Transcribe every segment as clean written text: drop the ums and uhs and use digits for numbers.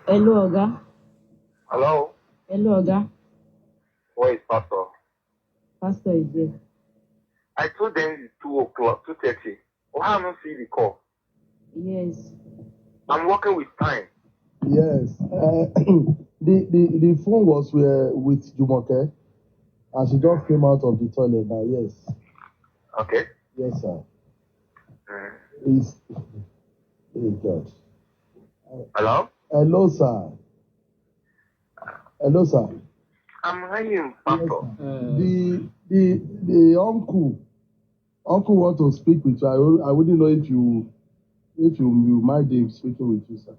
Hello, Oga. Hello? Hello, Oga. Where is Pastor? Pastor is here. I told them it's 2 o'clock, 2:30. Why haven't seen the call? Yes. I'm working with time. Yes. The phone was with Jumoke, and she just came out of the toilet now. Yes. Okay. Yes, sir. Mm. Hey, God. Hello? Hello, sir. Hello, sir. I'm ringing, Pastor. Yes, the uncle want to speak with you. I wouldn't know if you mind him speaking with you, sir.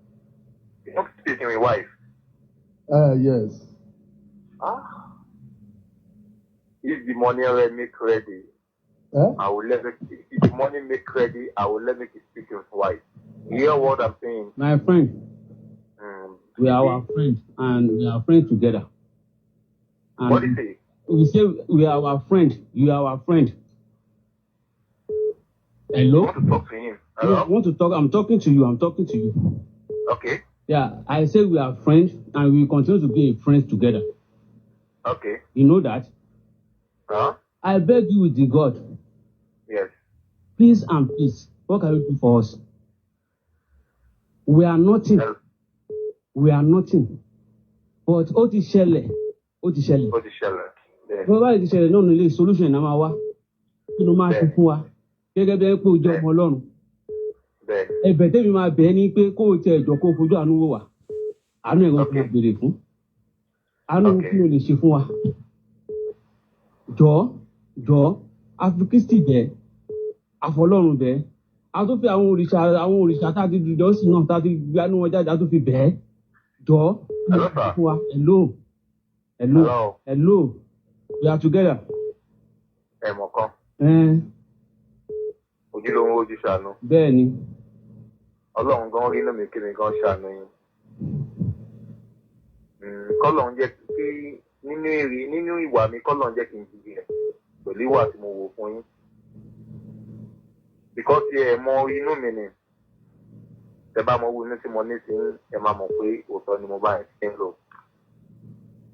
You want to speak to my wife? Yes. If the money make ready, I will let it. If the money make ready, I will let it speak to his wife. You hear what I'm saying? My friend, we are our friend, and we are friends together. And what do you say? We say we are our friend. You are our friend. Hello? You want to talk to him? Hello? Yeah, I want to talk. I'm talking to you. Okay. Yeah, I say we are friends, and we continue to be friends together. Okay. You know that? Huh? I beg you with the God. Yes. Please and please, what can you do for us? We are nothing. Yes. We are nothing. But ó ti ṣẹlẹ̀. What is Shella? Yes. Bọ́lá ti ṣẹlẹ̀ náà nílé solution náà máa wá. Kí ló máa ṣe fún wa? Gẹ́gẹ́ bí ẹ pé o jẹ́ ọmọ Ọlọ́run. Ẹ̀bẹ̀ tèmi máa bẹ̀ ẹ́ ní pé kó o tẹ ẹ̀jọ̀ kó o fojú àánú wò wá. Àánú ẹ̀gbọ́n tó máa béèrè fún. Àánú kí ló lè ṣe fún wa? Jọ̀ọ́, àfi Kristi bẹ̀, àfọlọ́run bẹ̀. A tó fi àwọn òrìṣà tá a ti dìjọ́ sí náà tá a ti gbanú wọn jáde a tó fi bẹ̀ ẹ́. Jọ̀ọ́, fún wa. Hello. We are together. Mọ̀kàn. Ojúlówó ojú ṣàánú. Bẹ́ẹ̀ni. Ọlọ́run gan rí inú mi kí mi gan ṣàánú yín. Kọ́lọ́run jẹ́ kí nínú ìwà mi kọ́lọ́run jẹ́ kí n jìbì rẹ̀ pẹ̀lú ìwà tí mo wò fún yín. Because ẹ mọ inú mi ni. Ẹ bá mọ owó inú tí mo ní sí ẹ máa mọ̀ pé òótọ́ ni mo bá ẹ̀ ṣe ń lò.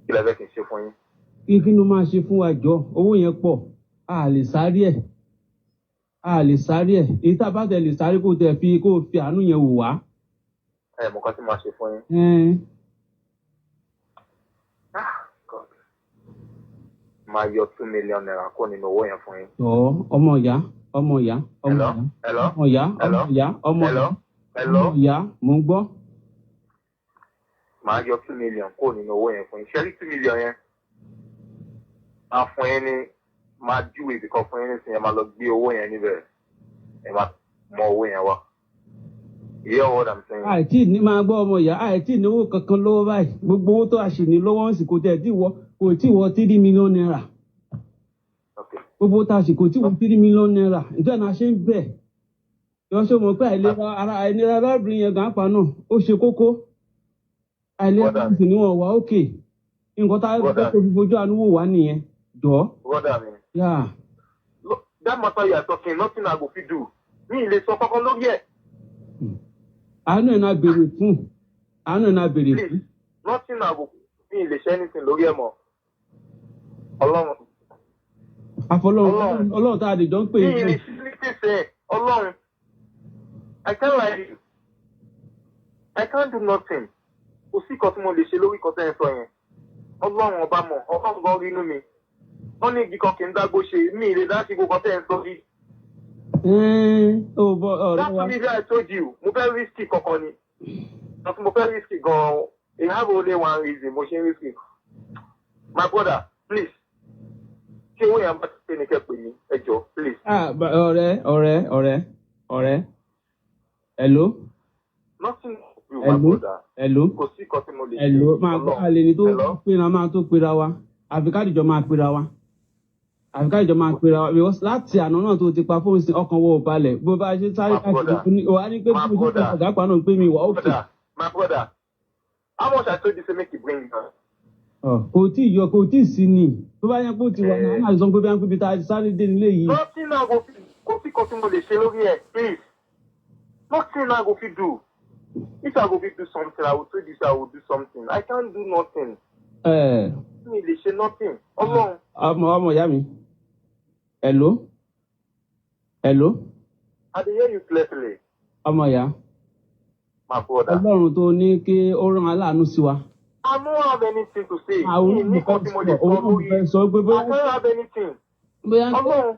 Kí lẹ fẹ́ kí n ṣe fún yín? Kí ló máa ṣe fún wa jọ? Owó yẹn pọ̀. A lè sáré ẹ̀. Èyí tá a bá tẹ̀ lè sáré kó fi àánú yẹn wò wá. Ẹ mọ̀ kan tí màá ṣe fún yín. Máa yọ 2 million naira kó nínú owó yẹn fún yín. Ọmọ ìyá. Mo ń gbọ́. Máa yọ 2 million kó nínú owó yẹn fún yín. Ṣé rí 2 million yẹn? Máa fún yín ní máa júwe ibìkan fún yín nísìnyí ẹ máa lọ gbé owó yẹn níbẹ̀. Ẹ máa mọ owó yẹn wá. You hear what I'm saying? Àìtí ní máa gbọ́ ọmọ ìyá, àìtí ìnáwó kankan lọ́wọ́ báyìí. Gbogbo owó tó a ṣì ní lọ́wọ́ ń sì kò tí wọ 3 million naira. Gbogbo tá a ṣì kò tí wọ 3 million naira. Ìjọ náà ṣe ń bẹ̀. Yọ ṣe mọ̀ pé àìlera arábìnrin yẹn gan pa náà ó ṣe kókó. Àìlera sì ni wọ́n wà ókè. Nǹkan tá a gbọ́ tó fi fojú àánú wò wá nìyẹn. Jọ̀ọ́. Brother mi. Yeah. That matter you are talking, nothing I go fit do. Mi lè sọ kankan lórí ẹ̀. Àánú ẹ̀ náà béèrè fún. Please, nothing I go mi lè ṣe anything lórí ẹ̀ mọ́. Ọlọ́run tá a lè jọ ń pè é. Mi lè ṣe Ọlọ́run. I can't lie you. I can't do nothing. Kò sí kan tí mo lè ṣe lórí kan tẹ́ ẹ sọ yẹn. Ọlọ́run ọba mọ̀, Ọlọ́run gan rí inú mi. Wọ́n ní igi kan kì í dágbó ṣe, mi ì lè dá sí gbogbo tẹ́ ẹ sọ yìí. That's the reason I told you, mo fẹ́ risky kankan ni. Àti mo fẹ́ risky gan-an. You have only one reason mo ṣe ń risky. My brother, please. Ṣé owó yẹn bá ti pé ní kẹ́pẹ́ ni? Ẹ jọ, please. Ọ̀rẹ́. Hello. Nothing to do, my brother. Hello. Kò sí kan tí mo lè ṣe. Hello. Máa gbọ́ àlè ní tó pera máa tó pera wa. Àfi káàdìjọ máa pera wa. Because láti àná náà tó ti pa fóònù sí ọkàn wọ balẹ̀. Bó bá ṣe sáré káàkiri fún ni, wà á ní pé bí mo ṣe ọ̀gá pa náà pé mi wà ókè. My brother, how much I told you to make you bring her? Kò tí ì sí ni. Tó bá yẹ kó ti wà náà, máa sọ pé bí wọ́n pè bí ta sáré dé nílé yìí. Nothing I go fit, kò sí kan tí mo lè ṣe lórí ẹ̀, please. Nothing I go fit do. If I go do something, I will tell you I will do something. I can't do nothing. ẹ They say nothing. Ọlọ́run. ọmọ ìyá mi hello I dey hear you clearly, ọmọ ìyá my brother. ọlọ́run tó ní kí ó rán aláàánú sí wa. I don't have anything to say. àwọn Mi ní olùkọ́ kan tí mo lè sọ òun lórí. fẹ́ sọ pé I don't have anything. bóyá Ọlọ́run.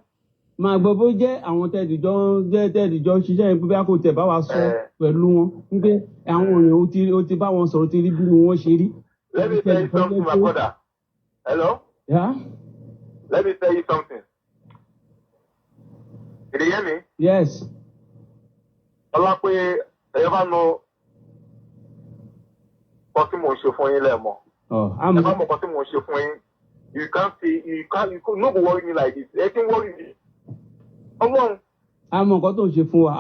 máa gbọ́ bó jẹ́ àwọn tẹ́ẹ̀dìjọ́ ṣiṣẹ́ yẹn pé bí a kò tẹ̀ bá wa sọ pẹ̀lú wọn wípé àwọn èèyàn ó ti bá wọn sọ̀rọ̀ ti rí bí wọ́n ṣe rí. Let me tell you something, my brother. Hello? Yeah? Let me tell you something. Can you hear me? Yes. Ọlá pé ẹ̀yọ́ bá nọ kọ́ tí mò ń ṣe fún yín lẹ́ẹ̀mọ́. Ẹ bá mọ̀ kọ́ tí mò ń ṣe fún yín. You can't say, you no go worry me like this. Ẹ ti ń worry me. Ọlọ́run. A mọ̀ nǹkan tó ń ṣe fún wa.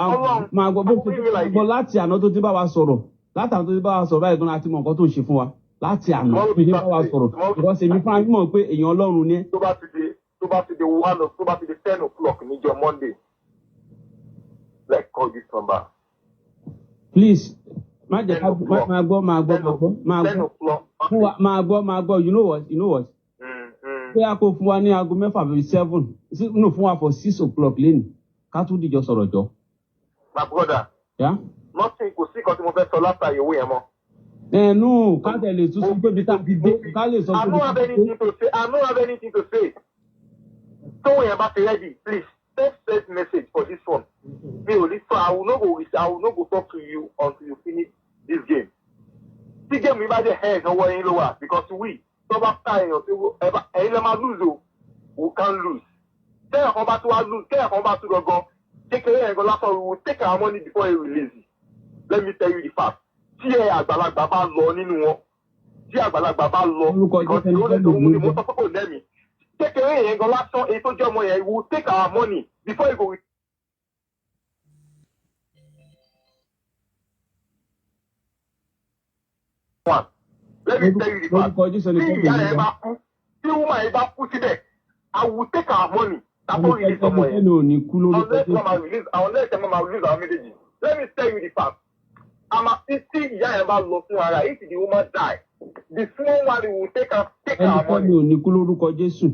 Máa gbọ́ bó ṣe gbọ́ láti àná tó ti bá wa sọ̀rọ̀. Láti àná tó ti bá wa sọ̀rọ̀ báyìí gan-an láti mọ̀ nǹkan tó ń ṣe fún wa. Láti àná tó ti bá wa sọ̀rọ̀. Because èmi fún mi mọ̀ pé èèyàn Ọlọ́run ni. Tó bá ti di 10 o'clock níjọ́ Monday. Let's call this number. Please, máa jẹ́ ká máa gbọ́. Máa gbọ́. You know what? Pé a kò fún wa ní aago mẹ́fà bíi 7. No, fún wa for 6 o'clock lẹ́nu. Ká tún dìjọ sọ̀rọ̀ jọ. My brother. Yeah? Nothing kò sí kan tí mo fẹ́ sọ látàrí owó yẹn mọ́. No, ká tẹ̀lé tún sí pé bí tá a ti dé. Ká lè sọ pé. I don't have anything to say. Tó yẹn bá ti ready, please. Text message for this one. Me only so I will not go talk to you until you finish this game. This game we might head no way in lower because we so after you ever lose o, we can't lose. Tell your combat to lose, tell your combat to go. Take away and go last we will take our money before you release it. Let me tell you the fact. Tí àgbàlagbà bá lọ nínú wọn. Tí àgbàlagbà bá lọ because you only do the most of people let me. Take away and go last one ètò jẹ́ ọmọ yẹn we will take our money before you go. One. Let me tell you the fact. Tí woman yẹn bá kú síbẹ̀, I will take our money. That's all release ọmọ yẹn. Unless mama release our méjèèjì. Let me tell you the fact. Tí ìyá yẹn bá lọ fún ara, if the woman die, the small one will take our money. Ẹnikẹ́ni ò ní kú lórúkọ Jésù.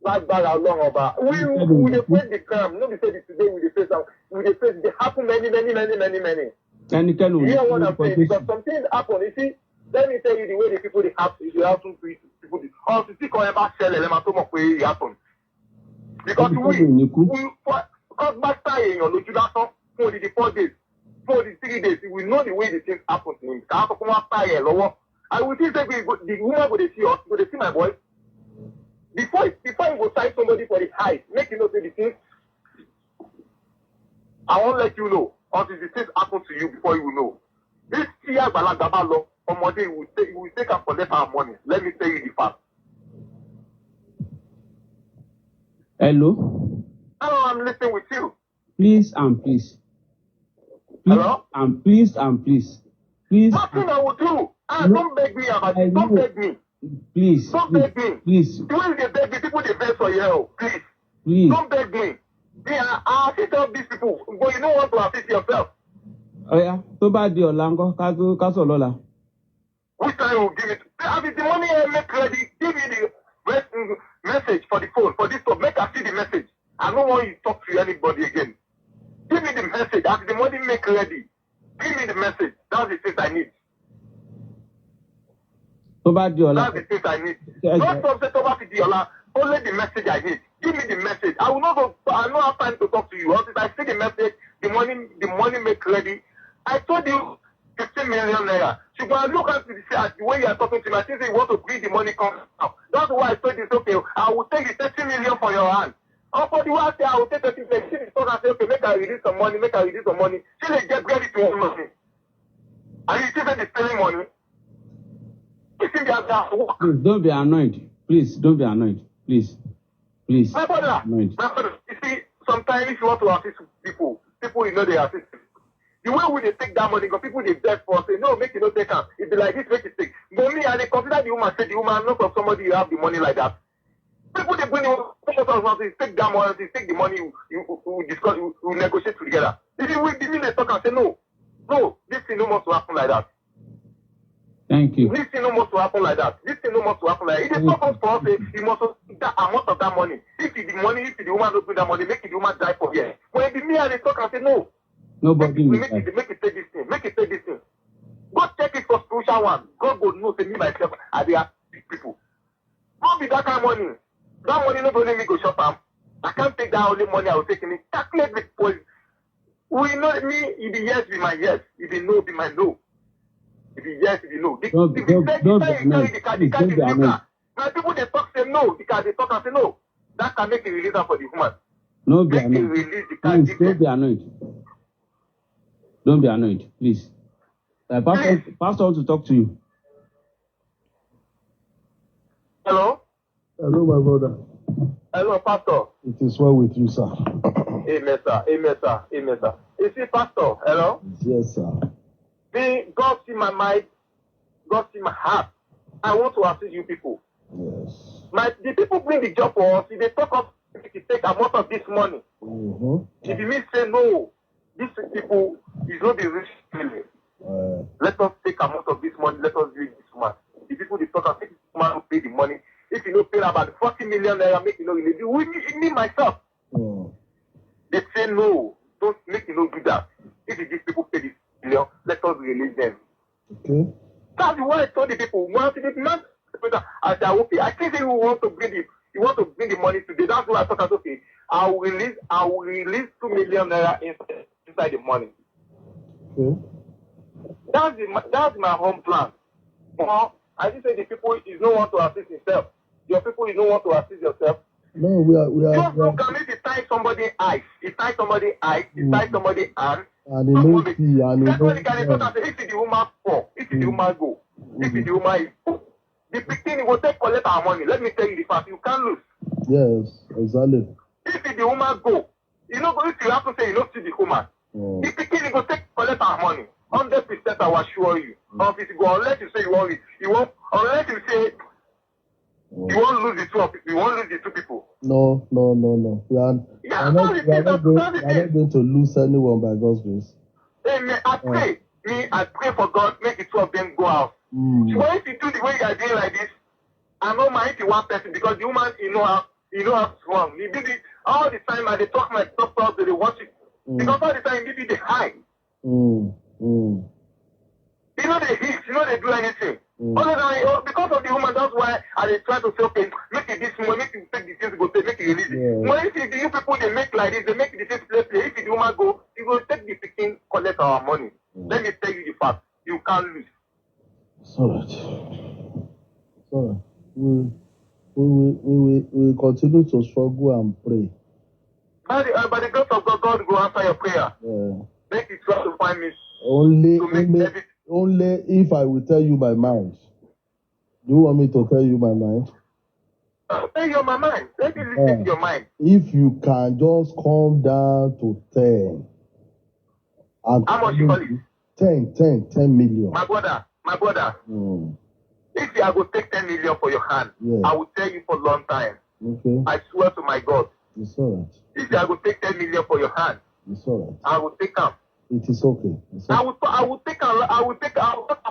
Lágbára Ọlọ́run ọba. We dey face the crime, no be say the today we dey face am. We dey face dey happen many. Ẹnikẹ́ni ò ní Hear kú what I'm lórúkọ saying Jésù. because some things happen. You see, let me tell you the way the people dey happen. It dey happen to people. Ọ̀sùn tí kan yẹn bá ṣẹlẹ̀ lẹ́ẹ̀ma tó mọ̀ pé it happen. Because bá tá èèyàn lójú lásán fún odidi 4 days, fún odidi 3 days, we know the way the things happen to him. Kàá sọ fún wa tá yẹn lọ́wọ́. I will think say the woman go dey see us, go dey see my boy. Before you go sign somebody for the height, make you know say the thing. I won't let you know until the things happen to you before you will know. This year àgbàlagbà bá lọ, ọmọdé will take and collect our money. Let me tell you the fact. Hello. Hello, I'm listening with you. Please and please. Hello? And please. Please. Nothing I will do. Don't beg me about it. Don't beg me. Please. Don't beg me. Please. The way they beg me, people they beg for you. Please. Please. Don't beg me. Yeah, I assist all these people, but you don't want to assist yourself. Ọ̀ya tó bá di ọ̀la ńkọ́ ká sọ̀ lọ́la. Which time will give it? I mean, the money I make ready. Give me the message for the phone for this one. Make I see the message. I don't want you to talk to anybody again. Give me the message. As the money make ready, give me the message. That's the thing I need. Tó bá di ọ̀la. That's the thing I need. Not something to back the ọ̀la. Only the message I need. Give me the message. I will not go. I don't have time to talk to you. Until I see the message, the money make ready. I told you 15 million naira. So when I look at the way you are talking to me, I think you want to bring the money come out. That's why I told you, okay, I will take the 30 million from your hand. And for the one day, I will take 30 million. She is talking and say, okay, make I release some money. She will get ready to want money. And you still say the stealing money. You think they are work. Please don't be annoyed. Please don't be annoyed. Please. My brother, you see, sometimes if you want to assist people you know they assist. The way we they take that money, because people they beg for say, no, make you not take am. It be like this, make it take. But me, and they consider the woman, say the woman, not from somebody you have the money like that. People they bring you, take that money, take the money, you discuss, you negotiate together. If you will, they talk and say, no, No, this thing no more to happen like that. Thank you. This thing no more to happen like that. This thing no more to happen like that. It is not for us. You must take that amount of that money. If the money, if the woman don't bring that money, make the woman die for here. When the me and they talk and say no. Nobody will Make it take this thing. Make it take this thing. Go check it for spiritual one. God will know. Say me myself. I dey ask people. Don't be that kind of money. That money no go let me go shop am. I can't take that only money I will take in it. Calculate with poison. We know me. If the yes be my yes. If the no be my no. If the yes, if the no. Don't be annoyed. Now people they talk say no. Because they talk and say no. That can make a release for the woman. No be Make it annoyed. release the Please, car. don't be annoyed. Don't be annoyed, please. Pastor wants to talk to you. Hello? Hello, my brother. Hello, Pastor. It is well with you, sir. Amen, sir. Amen, sir. Amen, sir. You see, Pastor, hello? Yes, sir. God see my mind. God see my heart. I want to assist you people. Yes. The people bring the job for us. If they talk of if you take amount of this money. Mm-hmm. If you mean say no, these people is not the rich feeling. Let us take amount of this money. Let us do this man. The people they talk of this man who pay the money. If you don't pay about 40 million naira, make you know release. Me myself. They say no. Don't make you know do that. If these people pay this million, let us release them. Okay. That's why I told the people. Once the man, I said, okay. I think they want to bring the money today. That's why I thought, okay, I will release 2 million naira inside the money. Okay. That's my home plan. I just say the people is no one to assist himself. Your people is no one to assist yourself. No, we are. Just look at it, tie somebody's eyes. It tie somebody's eyes. It tie somebody's hand. And they know see, and they That's why the guy know. thought that if the woman fall, if the woman go, if the woman is the beginning will take collect our money. Let me tell you the fact, you can't lose. Yes, exactly. If the woman go, you know, if you have to say you don't see the woman, the beginning will take collect our money. 100% I will assure you. If you go, unless you say you won't, unless you say you won't lose the two, you won't lose the two people. No. We are not going to lose anyone by God's grace. Amen. I pray for God, make the two of them go out. So if you do the way you are doing like this, I know my 81 person because the woman, you know how strong. He did it all the time and they talk my stuff, they watch it. Because all the time, maybe they hide. You know they hit, you know they do anything. Other than because of the woman, that's why I try to say, okay, make it this one, make it take the things go take, make it release it. When you see you people they make like this, they make the things play. If the woman go, you go take the picking, collect our money. Let me tell you the fact, you can't lose. So we continue to struggle and pray. By the grace of God, God will answer your prayer. Make it try to find me. Only if I will tell you my mind. Do you want me to tell you my mind? Tell you my mind. Let me listen to your mind. If you can just come down to 10. How much you call it? 10 million. My brother. If I go take 10 million for your hand, I will tell you for a long time. Okay. I swear to my God. It's all right. If I go take 10 million for your hand, it's all right. I will take them. It is okay. I will take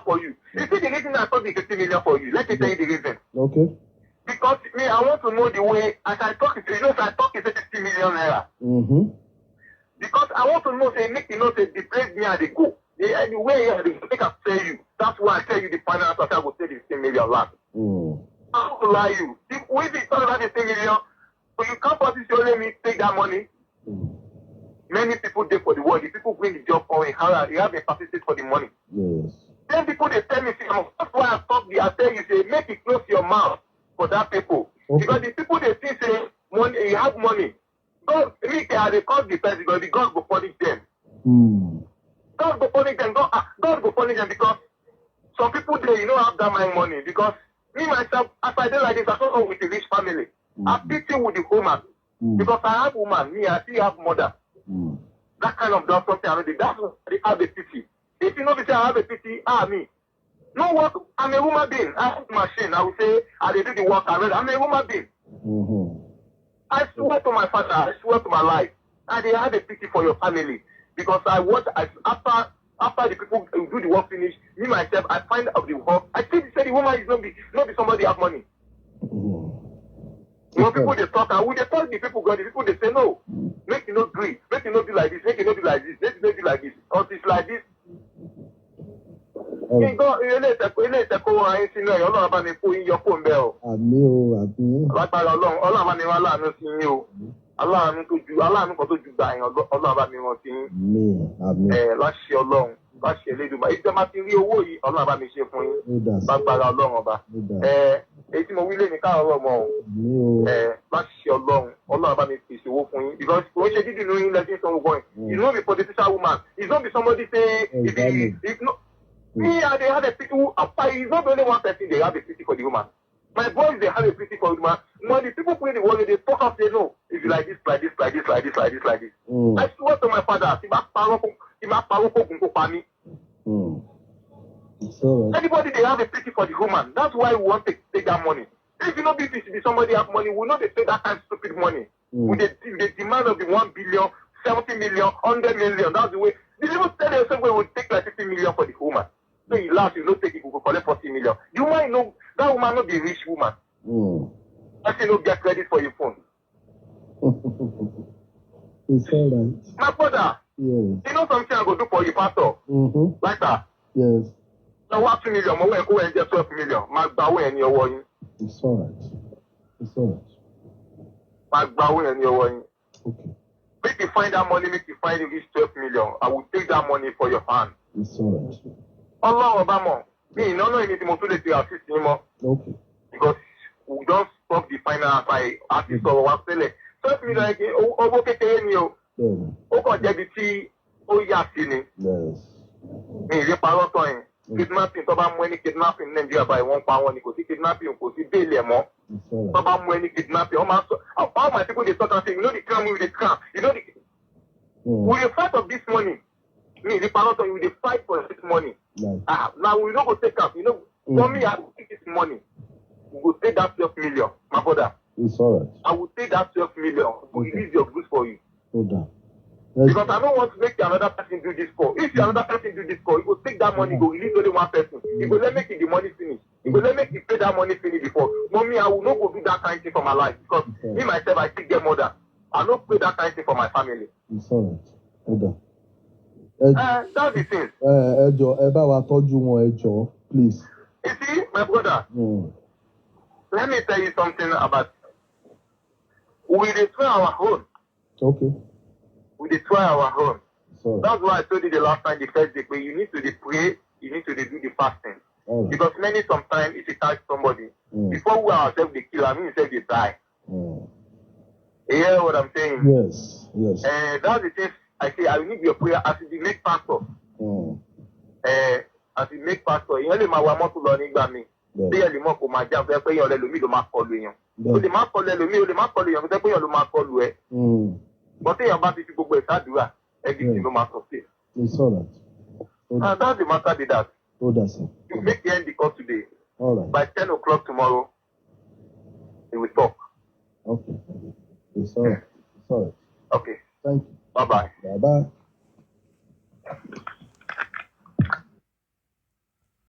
for you. You see the reason I thought the 50 million for you. Let me tell you the reason. Okay. Because me, I want to know the way as I talk to you know, I talk is 50 million naira. Because I want to know say make you know say the place me and the go. The way I think I tell you. That's why I tell you the final answer I will take the 50 million last. I will lie you. If we talk about the 50 million, so you can't possibly let me take that money. Many people there for the world. The people bring the job for me. You have a participate for the money. Yes. Then people they tell me, that's why I talk. I tell you, say make it close your mouth for that people. Okay. Because the people they think say money, you have money. God, me they call the person because the God will punish them. God will punish them. God will punish them because some people they have that my money because me myself, as I do like this, I don't know with a rich family. I pity with the woman because I have woman. Me, I still have mother. That kind of done something already. That's why I have a pity. If you know me say I have a pity, me. No work. I'm a woman being. I have a machine. I will say I do the work already. I'm a woman being. I swear to my father. I swear to my life. And they have a pity for your family because I watch after After the people do the work finish, me myself, I find out the work. I say the woman is not be somebody have money. When people they talk, and we they tell the people, God, the people they say no, make you not agree, make you not do like this, make you not do like this, make you not do like this, or it's like this. Ilé ìtẹ̀kọ́ wọn ayé sínú ẹ̀yọ́ náà bá mi kó yín yọkó ń bẹ́ o. Àmín o, àmín. Lágbára Ọlọ́run bá mi wá láàánú sí yín o. Aláàánú kan tó ju gbà yín Ọlọ́run bá mi rán sí yín. Àmín. Láṣẹ Ọlọ́run, láṣẹ Elédùmarè. Ìjọba máa ti rí owó yìí, Ọlọ́run bá mi ṣe fún yín. Lágbára Ọlọ́run ọba. Èyí tí mo wí lé ní káàárọ̀ mọ́ o. Láṣẹ Ọlọ́run bá mi pèsè owó fún yín. Because kò ń ṣe dídì nínú yín lẹ́sìn sọ́run bọ́ìn. He's not a political woman. He's not be somebody say, if no. Me and they have a pity. It's not only one person they have a pity for the woman. My boys they have a pity for the woman. When the people play the world, they talk and say no. If you like this, like this, like this, like this, like this, like this. I swear to my father, anybody they have a pity for the woman. That's why we want to take that money. If you know if it should be somebody have money, we know they take that kind of stupid money. With the demand of the 1 billion, 70 million, 100 million. That's the way. The people tell themselves we would take like 50 million for the woman. So you laugh, you don't take it, you go collect 40 million. You might know that woman not be a rich woman. I say no get credit for your phone. It's all right. My brother, you know something I go do for you, pastor? Like that. Yes. Now what 2 million, my go and get 12 million. My bow and your one. It's all right. It's all right. My bow and your one. Okay. Make you find that money, make you find this 12 million. I will take that money for your hand. It's all right. Allah Obama, me no anything more to assist him more. Okay. Because we don't stop the finance by artist or one seller. So if me like over kékeré ni o. O ko jẹ́ bí tí ó yà sí ni. Yes. Mi rí parọ́ tán yẹn. Kidnapping tó bá mú ẹni kidnapping Nigeria by wọ́n pa wọ́n ni kò sí kidnapping kò sí bail ẹ̀ mọ́. Tó bá mú ẹni kidnapping, all my people they talk and say, you know the crime with the crime. You know the we dey fight of this money. Me, the parent we dey fight for this money. Now we don't go take up. You know, for me, I will take this money. We will take that 12 million, my brother. It's all right. I will take that 12 million. We will release your goods for you. Hold on. Because I don't want to make another person do this for. If another person do this for, he will take that money, go release only one person. He will let make the money finish. He will let make the pay that money finish before. Mommy, I will not go do that kind of thing for my life. Because me myself, I still get mother. I don't pay that kind of thing for my family. It's all right. Hold on. That's the thing. Ẹ jọ̀ọ́, ẹ bá wa tọ́jú wọn, ẹ jọ̀ọ́, please. You see, my brother, let me tell you something about we destroy our home. Okay. We destroy our home. Sorry. That's why I told you the last time, the first day, you need to pray, you need to do the fasting. Right. Because sometimes if you touch somebody, before we ourselves they kill, I mean, say they die. You hear what I'm saying? Yes, yes. And that's the thing. I say, I need your prayer as you make pastor. As you make pastor, you only my one to learn English. Say you more for my job, they pay your lumi to mark call you. So the mark call lumi, the mark call you, they pay your mark call you. But say about the people go start do that. Everything no matter. It's all right. And that's the matter with that. Hold on, sir. You make the end the call today. All right. By 10 o'clock tomorrow, we will talk. Okay. It's all right. It's all right. Okay. Thank you. Bye-bye. Bye-bye.